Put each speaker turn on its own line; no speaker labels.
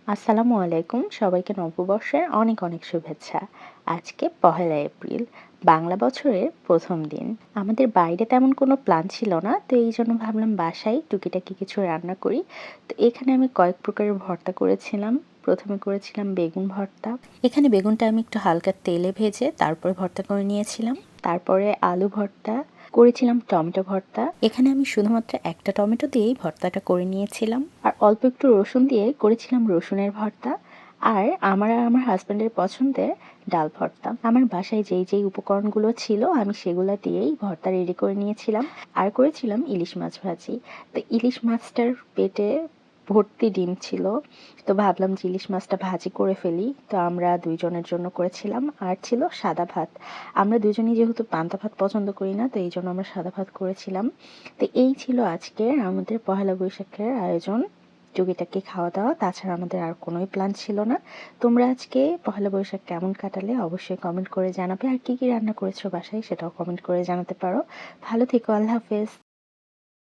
আসসালামু আলাইকুম, সবাইকে নববর্ষের অনেক অনেক শুভেচ্ছা। আজকে পহেলা এপ্রিল, বাংলা বছরের প্রথম দিন। আমাদের বাইরে তেমন কোনো প্ল্যান ছিল না, তো এই জন্য ভাবলাম বাসায় টুকিটাকি কিছু রান্না করি। তো এখানে আমি কয়েক প্রকারের ভর্তা করেছিলাম। প্রথমে করেছিলাম বেগুন ভর্তা। এখানে বেগুনটা আমি একটু হালকা তেলে ভেজে তারপরে ভর্তা করে নিয়েছিলাম। তারপরে আলু ভর্তা করেছিলাম, টমেটো ভর্তা। এখানে আমি শুধুমাত্র একটা টমেটো দিয়েই ভর্তাটা করে নিয়েছিলাম, আর অল্প একটু রসুন দিয়ে করেছিলাম রসুনের ভর্তা। আর আমার হাজব্যান্ডের পছন্দের ডাল ভর্তা। আমার বাসায় যেই যেই উপকরণগুলো ছিল আমি সেগুলো দিয়েই ভর্তা রেডি করে নিয়েছিলাম। আর করেছিলাম ইলিশ মাছ ভাজি। তো ইলিশ মাছটার পেটে ভর্তি ডিম ছিল, তো ভাবলাম যে ইলিশ মাছটা ভাজি করে ফেলি। তো আমরা দুইজনের জন্য করেছিলাম, আর ছিল সাদা ভাত। আমরা দুজনেই যেহেতু পান্তা ভাত পছন্দ করি না, তো এই জন্য আমরা সাদা ভাত করেছিলাম। তো এই ছিল আজকে আমাদের পহেলা বৈশাখের আয়োজন, টুকিটাকি খাওয়া দাওয়া। তাছাড়া আমাদের আর কোনোই প্ল্যান ছিল না। তোমরা আজকে পহেলা বৈশাখ কেমন কাটালে অবশ্যই কমেন্ট করে জানাবে, আর কি কি রান্না করেছো বাসায় সেটাও কমেন্ট করে জানাতে পারো। ভালো থেকো, আল্লাহ হাফেজ।